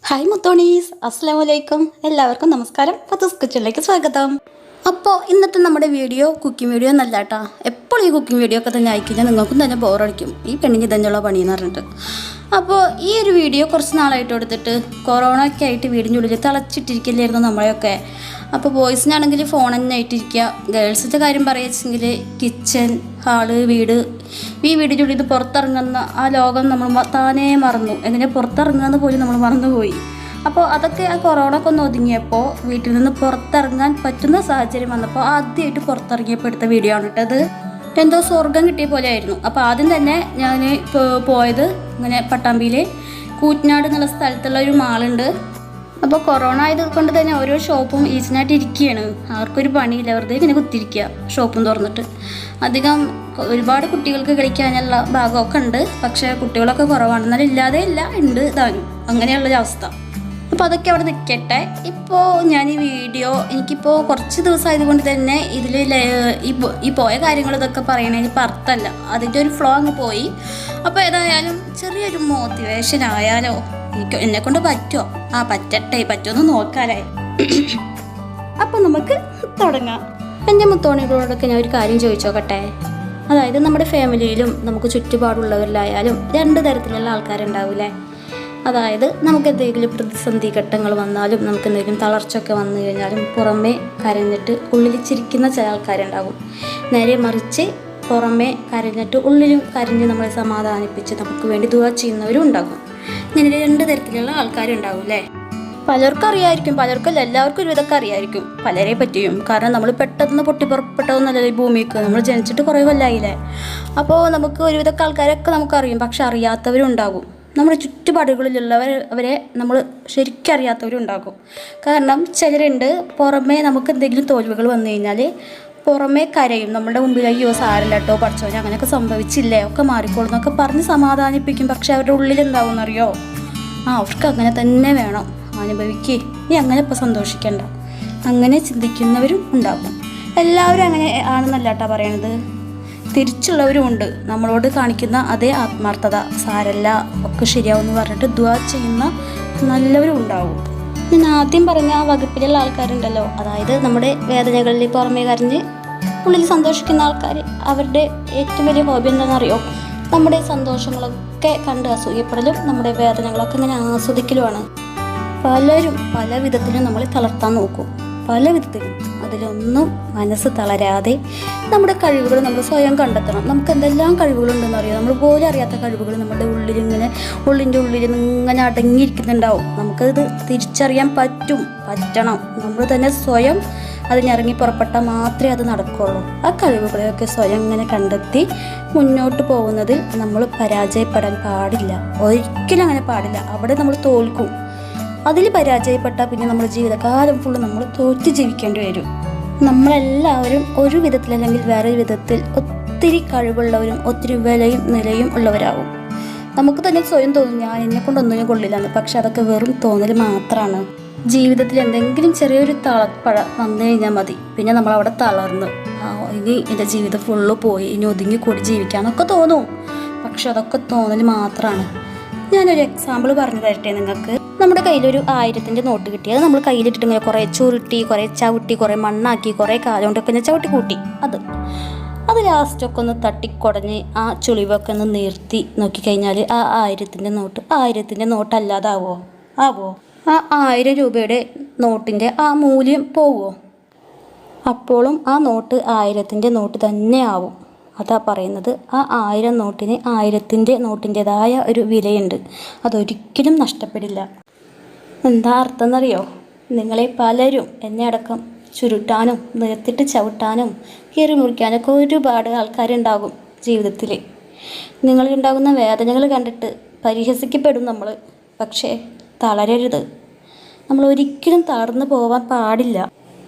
Hi മുത്തോണീസ്, അസ്സലാമു അലൈക്കും. എല്ലാവർക്കും നമസ്കാരം. ഫത്തൂസ് കിച്ചണിലേക്ക് സ്വാഗതം. അപ്പോൾ ഇന്നത്തെ നമ്മുടെ വീഡിയോ കുക്കിംഗ് വീഡിയോ എന്നല്ല കേട്ടോ. എപ്പോഴും ഈ കുക്കിംഗ് വീഡിയോ ഒക്കെ തന്നെ ആയിക്കഴിഞ്ഞാൽ നിങ്ങൾക്കും തന്നെ ബോറടിക്കും. ഈ പെണ്ണിന് തന്നെയുള്ള പണിയെന്ന് പറഞ്ഞിട്ട്. അപ്പോൾ ഈ ഒരു വീഡിയോ കുറച്ച് നാളായിട്ട് എടുത്തിട്ട് കൊറോണ ഒക്കെ ആയിട്ട് വീടിൻ്റെ ഉള്ളിൽ തിളച്ചിട്ടിരിക്കില്ലായിരുന്നു നമ്മളെയൊക്കെ. അപ്പോൾ ബോയ്സിനാണെങ്കിൽ ഫോൺ തന്നെ ആയിട്ടിരിക്കുക. ഗേൾസിൻ്റെ കാര്യം പറയുകയെങ്കിൽ കിച്ചൺ, ഹാള്, വീട്, ഈ വീടിൻ്റെ ഉള്ളിൽ പുറത്തിറങ്ങുന്ന ആ ലോകം നമ്മൾ താനേ മറന്നു. എങ്ങനെ പുറത്തിറങ്ങുകയെന്ന് പോലും നമ്മൾ മറന്നുപോയി. അപ്പോൾ അതൊക്കെ ആ കൊറോണ ഒക്കെ ഒന്ന് ഒതുങ്ങിയപ്പോൾ വീട്ടിൽ നിന്ന് പുറത്തിറങ്ങാൻ പറ്റുന്ന സാഹചര്യം വന്നപ്പോൾ ആദ്യമായിട്ട് പുറത്തിറങ്ങിയപ്പോൾ എടുത്ത വീഡിയോ ആണ് കേട്ടത്. എന്തോ സ്വർഗം കിട്ടിയ പോലെ ആയിരുന്നു. അപ്പോൾ ആദ്യം തന്നെ ഞാൻ പോയത് ഇങ്ങനെ പട്ടാമ്പിയിലെ കൂറ്റനാട് എന്നുള്ള സ്ഥലത്തുള്ള ഒരു മാളുണ്ട്. അപ്പോൾ കൊറോണ ആയത് കൊണ്ട് തന്നെ ഓരോ ഷോപ്പും ഈസിനായിട്ട് ഇരിക്കുകയാണ്. അവർക്കൊരു പണിയില്ല, വെറുതെ ഇങ്ങനെ കുത്തിരിക്കുക ഷോപ്പും തുറന്നിട്ട്. അധികം ഒരുപാട് കുട്ടികൾക്ക് കളിക്കാനുള്ള ഭാഗമൊക്കെ ഉണ്ട്, പക്ഷേ കുട്ടികളൊക്കെ കുറവാണ്. എന്നാലും ഇല്ലാതെ ഇല്ല, ഉണ്ട് താനും. അങ്ങനെയുള്ളൊരവസ്ഥ. അപ്പോൾ അതൊക്കെ അവിടെ നിൽക്കട്ടെ. ഇപ്പോൾ ഞാൻ ഈ വീഡിയോ എനിക്കിപ്പോൾ കുറച്ച് ദിവസമായതുകൊണ്ട് തന്നെ ഇതിൽ ഈ പോയ കാര്യങ്ങൾ ഇതൊക്കെ പറയണതിന് ഇപ്പം അർത്ഥമല്ല. അതിൻ്റെ ഒരു ഫ്ലോ അങ്ങ് പോയി. അപ്പോൾ ഏതായാലും ചെറിയൊരു മോട്ടിവേഷൻ ആയാലോ, എന്നെക്കൊണ്ട് പറ്റുമോ? പറ്റട്ടെ, പറ്റുമെന്ന് നോക്കാനായി. അപ്പം നമുക്ക് തുടങ്ങാം. എൻ്റെ മുത്തോണികളോടൊക്കെ ഞാൻ ഒരു കാര്യം ചോദിച്ചോക്കട്ടെ. അതായത് നമ്മുടെ ഫാമിലിയിലും നമുക്ക് ചുറ്റുപാടുള്ളവരിലായാലും രണ്ട് തരത്തിലുള്ള ആൾക്കാരുണ്ടാവില്ലേ. അതായത് നമുക്ക് എന്തെങ്കിലും പ്രതിസന്ധി ഘട്ടങ്ങൾ വന്നാലും, നമുക്ക് എന്തെങ്കിലും തളർച്ചയൊക്കെ വന്നു കഴിഞ്ഞാലും പുറമേ കരഞ്ഞിട്ട് ഉള്ളിൽ ചിരിക്കുന്ന ചില ആൾക്കാരുണ്ടാകും. നേരെ മറിച്ച് പുറമേ കരഞ്ഞിട്ട് ഉള്ളിലും കരഞ്ഞ് നമ്മളെ സമാധാനിപ്പിച്ച് നമുക്ക് വേണ്ടി ദുആ ചെയ്യുന്നവരും ഉണ്ടാകും. ഇങ്ങനെ രണ്ട് തരത്തിലുള്ള ആൾക്കാരുണ്ടാവും അല്ലേ. പലർക്കും അറിയായിരിക്കും, പലർക്കും എല്ലാവർക്കും ഒരു വിധമൊക്കെ അറിയായിരിക്കും പലരെ പറ്റിയും. കാരണം നമ്മൾ പെട്ടെന്ന് പൊട്ടിപ്പുറപ്പെട്ടതൊന്നുമല്ലല്ലോ ഈ ഭൂമിക്ക്. നമ്മൾ ജനിച്ചിട്ട് കുറേ കൊല്ലമായില്ലേ. അപ്പോൾ നമുക്ക് ഒരുവിധമൊക്കെ ആൾക്കാരൊക്കെ നമുക്കറിയും, പക്ഷെ അറിയാത്തവരും ഉണ്ടാകും. നമ്മുടെ ചുറ്റുപാടുകളിലുള്ളവരെ നമ്മൾ ശരിക്കും അറിയാത്തവരും ഉണ്ടാകും. കാരണം ചിലരുണ്ട് പുറമേ നമുക്ക് എന്തെങ്കിലും തോൽവികൾ വന്നു കഴിഞ്ഞാൽ പുറമേ കരയും, നമ്മുടെ മുമ്പിൽ അയ്യോ സാരല്ല കേട്ടോ പഠിച്ചോനെ അങ്ങനെയൊക്കെ സംഭവിച്ചില്ലേ, ഒക്കെ മാറിക്കോളും എന്നൊക്കെ പറഞ്ഞ് സമാധാനിപ്പിക്കും. പക്ഷെ അവരുടെ ഉള്ളിലെന്താവും എന്നറിയോ? അവർക്ക് അങ്ങനെ തന്നെ വേണം, അനുഭവിക്കേ, നീ അങ്ങനെ ഇപ്പോൾ സന്തോഷിക്കണ്ട, അങ്ങനെ ചിന്തിക്കുന്നവരും ഉണ്ടാകും. എല്ലാവരും അങ്ങനെ ആണെന്നല്ല കേട്ടോ പറയണത്. തിരിച്ചുള്ളവരും ഉണ്ട്, നമ്മളോട് കാണിക്കുന്ന അതേ ആത്മാർത്ഥത, സാരല്ല ഒക്കെ ശരിയാവുമെന്ന് പറഞ്ഞിട്ട് ദുആ ചെയ്യുന്ന നല്ലവരും ഉണ്ടാവും. ഞാൻ ആദ്യം പറഞ്ഞ ആ വകുപ്പിലുള്ള ആൾക്കാരുണ്ടല്ലോ, അതായത് നമ്മുടെ വേദനകളിൽ പുറമേ കരഞ്ഞ് ഉള്ളിൽ സന്തോഷിക്കുന്ന ആൾക്കാർ. അവരുടെ ഏറ്റവും വലിയ ഹോബി എന്താണെന്നറിയോ? നമ്മുടെ സന്തോഷങ്ങളൊക്കെ കണ്ട് അസൂയപ്പെടലും നമ്മുടെ വേദനകളൊക്കെ ഇങ്ങനെ ആസ്വദിക്കലുമാണ്. പലരും പല വിധത്തിലും നമ്മളെ തളർത്താൻ നോക്കും, പല വിധത്തിലും. അതിലൊന്നും മനസ്സ് തളരാതെ നമ്മുടെ കഴിവുകൾ നമ്മൾ സ്വയം കണ്ടെത്തണം. നമുക്ക് എന്തെല്ലാം കഴിവുകളുണ്ടെന്ന് അറിയാം. നമ്മൾ പോലും അറിയാത്ത കഴിവുകൾ നമ്മുടെ ഉള്ളിൻ്റെ ഉള്ളിൽ ഇങ്ങനെ അടങ്ങിയിരിക്കുന്നുണ്ടാവും. നമുക്കത് തിരിച്ചറിയാൻ പറ്റണം. നമ്മൾ തന്നെ സ്വയം അതിനിറങ്ങി പുറപ്പെട്ടാൽ മാത്രമേ അത് നടക്കുകയുള്ളൂ. ആ കഴിവുകളെയൊക്കെ സ്വയം ഇങ്ങനെ കണ്ടെത്തി മുന്നോട്ട് പോകുന്നതിൽ നമ്മൾ പരാജയപ്പെടാൻ പാടില്ല. ഒരിക്കലും അങ്ങനെ പാടില്ല. അവിടെ നമ്മൾ തോൽക്കും. അതിൽ പരാജയപ്പെട്ടാൽ പിന്നെ നമ്മുടെ ജീവിതകാലം ഫുള്ള് നമ്മൾ തോറ്റ് ജീവിക്കേണ്ടി വരും. നമ്മളെല്ലാവരും ഒരു വിധത്തിലല്ലെങ്കിൽ വേറൊരു വിധത്തിൽ ഒത്തിരി കഴിവുള്ളവരും ഒത്തിരി വിലയും നിലയും ഉള്ളവരാകും. നമുക്ക് തന്നെ സ്വയം തോന്നും ഞാൻ എന്നെക്കൊണ്ടൊന്നിനും കൊള്ളില്ലാന്ന്. പക്ഷെ അതൊക്കെ വെറും തോന്നൽ മാത്രമാണ്. ജീവിതത്തിൽ എന്തെങ്കിലും ചെറിയൊരു തളർപ്പഴ വന്നു കഴിഞ്ഞാൽ മതി, പിന്നെ നമ്മളവിടെ തളർന്ന് ഇനി എൻ്റെ ജീവിതം ഫുള്ള് പോയി, ഇനി ഒതുങ്ങിക്കൂടി ജീവിക്കാമെന്നൊക്കെ തോന്നും. പക്ഷെ അതൊക്കെ തോന്നൽ മാത്രമാണ്. ഞാനൊരു എക്സാമ്പിൾ പറഞ്ഞു തരട്ടെ നിങ്ങൾക്ക്. നമ്മുടെ കയ്യിലൊരു 1000ൻ്റെ നോട്ട് കിട്ടി. അത് നമ്മൾ കയ്യിലിട്ടിട്ട് ഇങ്ങനെ കുറേ ചുരുട്ടി, കുറേ ചവിട്ടി, കുറേ മണ്ണാക്കി, കുറേ കാലം കൊണ്ടൊക്കെ ഞാൻ ചവിട്ടി കൂട്ടി. അത് ലാസ്റ്റൊക്കെ ഒന്ന് തട്ടിക്കുടഞ്ഞ് ആ ചുളിവൊക്കെ ഒന്ന് നിർത്തി നോക്കിക്കഴിഞ്ഞാൽ ആ 1000ൻ്റെ നോട്ട് 1000ൻ്റെ നോട്ടല്ലാതാവോ? ആ 1000 രൂപയുടെ നോട്ടിൻ്റെ ആ മൂല്യം പോവുമോ? അപ്പോഴും ആ നോട്ട് 1000ൻ്റെ നോട്ട് തന്നെ ആവും. അതാ പറയുന്നത്, ആ 1000 നോട്ടിന് 1000ൻ്റെ നോട്ടിൻ്റെതായ ഒരു വിലയുണ്ട്. അതൊരിക്കലും നഷ്ടപ്പെടില്ല. എന്താ അർത്ഥം എന്നറിയോ? നിങ്ങളെ പലരും, എന്നെ അടക്കം, ചുരുട്ടാനും നിർത്തിട്ട് ചവിട്ടാനും കീറി മുറിക്കാനൊക്കെ ഒരുപാട് ആൾക്കാരുണ്ടാകും ജീവിതത്തിൽ. നിങ്ങളുണ്ടാകുന്ന വേദനകൾ കണ്ടിട്ട് പരിഹസിക്കപ്പെടും നമ്മൾ. പക്ഷേ തളരരുത്. നമ്മൾ ഒരിക്കലും തളർന്നു പോവാൻ പാടില്ല.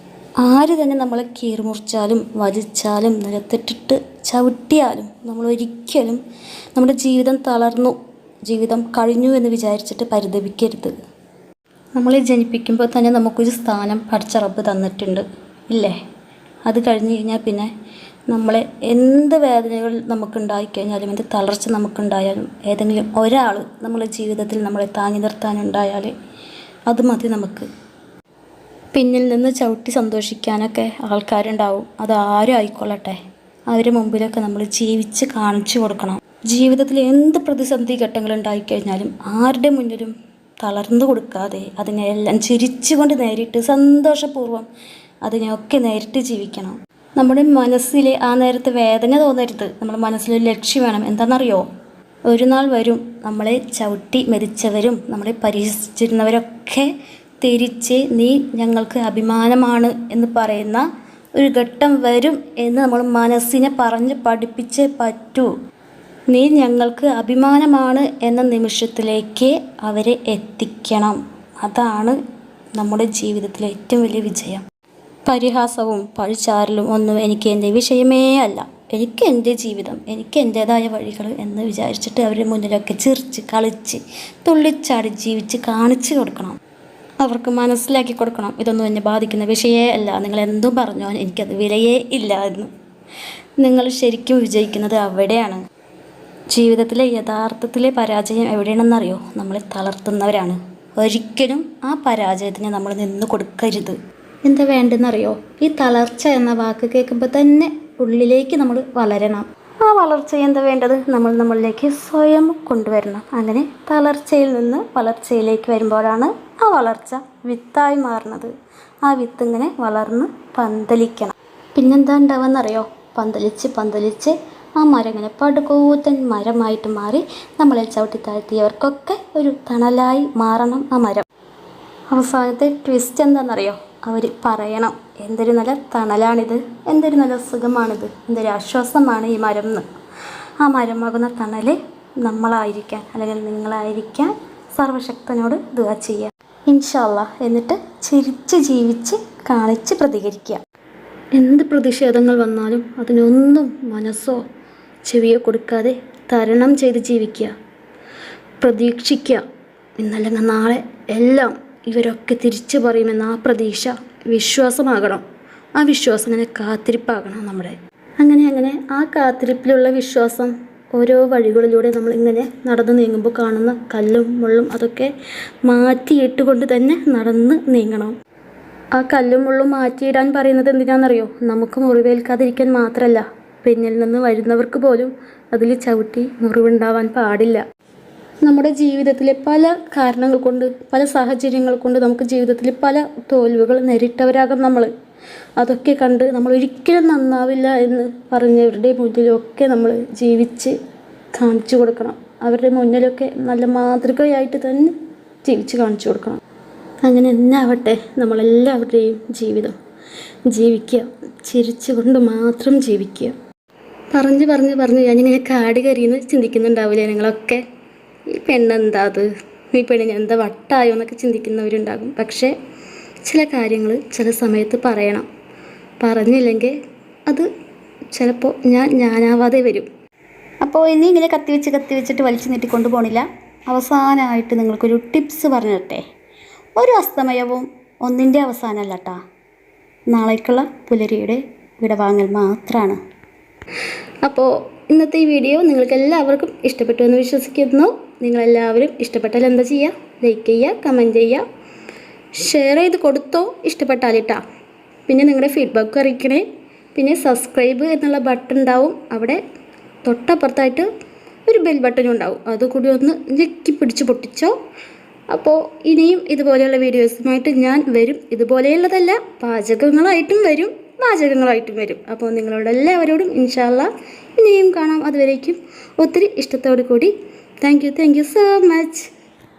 ആര് തന്നെ നമ്മളെ കീറിമുറിച്ചാലും വലിച്ചാലും നിലത്തിട്ടിട്ട് ചവിട്ടിയാലും നമ്മൾ ഒരിക്കലും നമ്മുടെ ജീവിതം തളർന്നു, ജീവിതം കഴിഞ്ഞു എന്ന് വിചാരിച്ചിട്ട് പരിതപിക്കരുത്. നമ്മളെ ജനിപ്പിക്കുമ്പോൾ തന്നെ നമുക്കൊരു സ്ഥാനം പടച്ച റബ്ബ് തന്നിട്ടുണ്ട് ഇല്ലേ? അത് കഴിഞ്ഞ് കഴിഞ്ഞാൽ പിന്നെ നമ്മളെ എന്ത് വേദനകൾ നമുക്കുണ്ടായിക്കഴിഞ്ഞാലും എന്ത് തളർച്ച നമുക്കുണ്ടായാലും ഏതെങ്കിലും ഒരാൾ നമ്മുടെ ജീവിതത്തിൽ നമ്മളെ താങ്ങി നിർത്താനുണ്ടായാൽ അത് മതി നമുക്ക്. പിന്നിൽ നിന്ന് ചവിട്ടി സന്തോഷിക്കാനൊക്കെ ആൾക്കാരുണ്ടാവും. അത് ആരും ആയിക്കൊള്ളട്ടെ, അവരുടെ മുമ്പിലൊക്കെ നമ്മൾ ജീവിച്ച് കാണിച്ചു കൊടുക്കണം. ജീവിതത്തിൽ എന്ത് പ്രതിസന്ധി ഘട്ടങ്ങൾ ഉണ്ടായിക്കഴിഞ്ഞാലും ആരുടെ മുന്നിലും തളർന്നു കൊടുക്കാതെ അതിനെല്ലാം ചിരിച്ചുകൊണ്ട് നേരിട്ട് സന്തോഷപൂർവ്വം അതിനെയൊക്കെ നേരിട്ട് ജീവിക്കണം. നമ്മുടെ മനസ്സിൽ ആ നേരത്തെ വേദന തോന്നരുത്. നമ്മുടെ മനസ്സിലൊരു ലക്ഷ്യം വേണം. എന്താണെന്നറിയോ? ഒരു നാൾ വരും നമ്മളെ ചവിട്ടി മെതിച്ചവരും നമ്മളെ പരിഹസിച്ചിരുന്നവരൊക്കെ തിരിച്ച് നീ ഞങ്ങൾക്ക് അഭിമാനമാണ് എന്ന് പറയുന്ന ഒരു ഘട്ടം വരും എന്ന് നമ്മൾ മനസ്സിനെ പറഞ്ഞ് പഠിപ്പിച്ചേ പറ്റൂ. നീ ഞങ്ങൾക്ക് അഭിമാനമാണ് എന്ന നിമിഷത്തിലേക്ക് അവരെ എത്തിക്കണം. അതാണ് നമ്മുടെ ജീവിതത്തിലെ ഏറ്റവും വലിയ വിജയം. പരിഹാസവും പഴിച്ചാരലും ഒന്നും എനിക്ക് എൻ്റെ വിഷയമേ അല്ല. എനിക്ക് എൻ്റെ ജീവിതം, എനിക്ക് എൻ്റേതായ വഴികൾ എന്ന് വിചാരിച്ചിട്ട് അവരുടെ മുന്നിലൊക്കെ ചിരിച്ച് കളിച്ച് തുള്ളിച്ചാടി ജീവിച്ച് കാണിച്ചു കൊടുക്കണം. അവർക്ക് മനസ്സിലാക്കി കൊടുക്കണം, ഇതൊന്നും എന്നെ ബാധിക്കുന്ന വിഷയമേ അല്ല, നിങ്ങൾ എന്തും പറഞ്ഞോ എനിക്കത് വിലയേ ഇല്ല എന്ന്. നിങ്ങൾ ശരിക്കും വിജയിക്കുന്നത് അവിടെയാണ്. ജീവിതത്തിലെ യഥാർത്ഥത്തിലെ പരാജയം എവിടെയാണെന്നറിയോ? നമ്മളെ തളർത്തുന്നവരാണ്. ഒരിക്കലും ആ പരാജയത്തിന് നമ്മൾ നിന്ന് കൊടുക്കരുത്. എന്താ വേണ്ടെന്നറിയോ? ഈ തളർച്ച എന്ന വാക്ക് കേൾക്കുമ്പോൾ തന്നെ ഉള്ളിലേക്ക് നമ്മൾ വളരണം. ആ വളർച്ച എന്താ വേണ്ടത്? നമ്മളിലേക്ക് സ്വയം കൊണ്ടുവരണം. അങ്ങനെ തളർച്ചയിൽ നിന്ന് വളർച്ചയിലേക്ക് വരുമ്പോഴാണ് ആ വളർച്ച വിത്തായി മാറുന്നത്. ആ വിത്ത് ഇങ്ങനെ വളർന്ന് പന്തലിക്കണം. പിന്നെന്താ ഉണ്ടാവുമെന്നറിയോ? പന്തലിച്ച് ആ മരം ഇങ്ങനെ പടുകൂറ്റൻ മരമായിട്ട് മാറി നമ്മളെ ചവിട്ടി താഴ്ത്തിയവർക്കൊക്കെ ഒരു തണലായി മാറണം ആ മരം. അവസാനത്തെ ട്വിസ്റ്റ് എന്താണെന്നറിയോ? അവർ പറയണം, എന്തൊരു നല്ല തണലാണിത്, എന്തൊരു നല്ല സുഖമാണിത്, എന്തൊരു ആശ്വാസമാണ് ഈ മരം എന്ന്. ആ മരമാകുന്ന തണൽ നമ്മളായിരിക്കാൻ അല്ലെങ്കിൽ നിങ്ങളായിരിക്കാൻ സർവശക്തനോട് ദുആ ചെയ്യുക ഇൻഷാ അല്ലാഹ്. എന്നിട്ട് ചിരിച്ച് ജീവിച്ച് കാണിച്ച് പ്രതികരിക്കുക. എന്ത് പ്രതിഷേധങ്ങൾ വന്നാലും അതിനൊന്നും മനസ്സോ ചെവിയോ കൊടുക്കാതെ തരണം ചെയ്ത് ജീവിക്കുക. പ്രതീക്ഷിക്കുക, ഇന്നല്ലെങ്കിൽ നാളെ എല്ലാം ഇവരൊക്കെ തിരിച്ചു പറയുമെന്ന് ആ പ്രതീക്ഷ വിശ്വാസമാകണം. ആ വിശ്വാസം അങ്ങനെ കാത്തിരിപ്പാകണം നമ്മുടെ. അങ്ങനെ ആ കാത്തിരിപ്പിലുള്ള വിശ്വാസം ഓരോ വഴികളിലൂടെ നമ്മളിങ്ങനെ നടന്നു നീങ്ങുമ്പോൾ കാണുന്ന കല്ലും മുള്ളും അതൊക്കെ മാറ്റിയിട്ടുകൊണ്ട് തന്നെ നടന്ന് നീങ്ങണം. ആ കല്ലും മുള്ളും മാറ്റിയിടാൻ പറയുന്നത് എന്തിനാണെന്നറിയോ? നമുക്ക് മുറിവേൽക്കാതിരിക്കാൻ മാത്രമല്ല, പിന്നിൽ നിന്ന് വരുന്നവർക്ക് പോലും അതിൽ ചവിട്ടി മുറിവുണ്ടാവാൻ പാടില്ല. നമ്മുടെ ജീവിതത്തിലെ പല കാരണങ്ങൾ കൊണ്ട്, പല സാഹചര്യങ്ങൾ കൊണ്ട് നമുക്ക് ജീവിതത്തിൽ പല തോൽവികൾ നേരിട്ടവരാകും നമ്മൾ. അതൊക്കെ കണ്ട് നമ്മൾ ഒരിക്കലും നന്നാവില്ല എന്ന് പറഞ്ഞവരുടെ മുന്നിലൊക്കെ നമ്മൾ ജീവിച്ച് കാണിച്ചു കൊടുക്കണം. അവരുടെ മുന്നിലൊക്കെ നല്ല മാതൃകയായിട്ട് തന്നെ ജീവിച്ച് കാണിച്ചു കൊടുക്കണം. അങ്ങനെ തന്നെ ആവട്ടെ നമ്മളെല്ലാവരുടെയും ജീവിതം. ജീവിക്കുക, ചിരിച്ചുകൊണ്ട് മാത്രം ജീവിക്കുക. പറഞ്ഞ് ഞാനിങ്ങനെ കാട് കയറിയെന്ന് ചിന്തിക്കുന്നുണ്ടാവില്ലേ നിങ്ങളൊക്കെ? ഈ പെണ്ണെന്താ അത്, ഈ പെണ്ണിന് എന്താ വട്ടായോ എന്നൊക്കെ ചിന്തിക്കുന്നവരുണ്ടാകും. പക്ഷേ ചില കാര്യങ്ങൾ ചില സമയത്ത് പറയണം. പറഞ്ഞില്ലെങ്കിൽ അത് ചിലപ്പോൾ ഞാനാവാതെ വരും. അപ്പോൾ ഇനി ഇങ്ങനെ കത്തിവെച്ചിട്ട് വലിച്ചു നീട്ടിക്കൊണ്ട് പോണില്ല. അവസാനമായിട്ട് നിങ്ങൾക്കൊരു ടിപ്സ് പറഞ്ഞു തരട്ടെ. ഒരു അസ്തമയവും ഒന്നിൻ്റെ അവസാനമല്ല കേട്ടോ, നാളേക്കുള്ള പുലരിയുടെ വിടവാങ്ങൽ മാത്രമാണ്. അപ്പോൾ ഇന്നത്തെ ഈ വീഡിയോ നിങ്ങൾക്ക് എല്ലാവർക്കും ഇഷ്ടപ്പെട്ടു എന്ന് വിശ്വസിക്കുന്നു. നിങ്ങളെല്ലാവരും ഇഷ്ടപ്പെട്ടാൽ എന്താ ചെയ്യുക? ലൈക്ക് ചെയ്യുക, കമൻറ്റ് ചെയ്യുക, ഷെയർ ചെയ്ത് കൊടുത്തോ ഇഷ്ടപ്പെട്ടാലിട്ടാ. പിന്നെ നിങ്ങളുടെ ഫീഡ്ബാക്ക് അറിയിക്കണേ. പിന്നെ സബ്സ്ക്രൈബ് എന്നുള്ള ബട്ടൺ ഉണ്ടാവും, അവിടെ തൊട്ടപ്പുറത്തായിട്ട് ഒരു ബെൽ ബട്ടനും ഉണ്ടാവും, അതുകൂടി ഒന്ന് ഞെക്കി പിടിച്ച് പൊട്ടിച്ചോ. അപ്പോൾ ഇനിയും ഇതുപോലെയുള്ള വീഡിയോസുമായിട്ട് ഞാൻ വരും. ഇതുപോലെയുള്ളതല്ല, പാചകങ്ങളായിട്ടും വരും, വാചകങ്ങളായിട്ടും വരും. അപ്പോൾ നിങ്ങളോട് എല്ലാവരോടും ഇൻഷാ അല്ലാഹ് ഇനിയും കാണാം. അതുവരേക്കും ഒത്തിരി ഇഷ്ടത്തോടു കൂടി താങ്ക് യു സോ മച്ച്.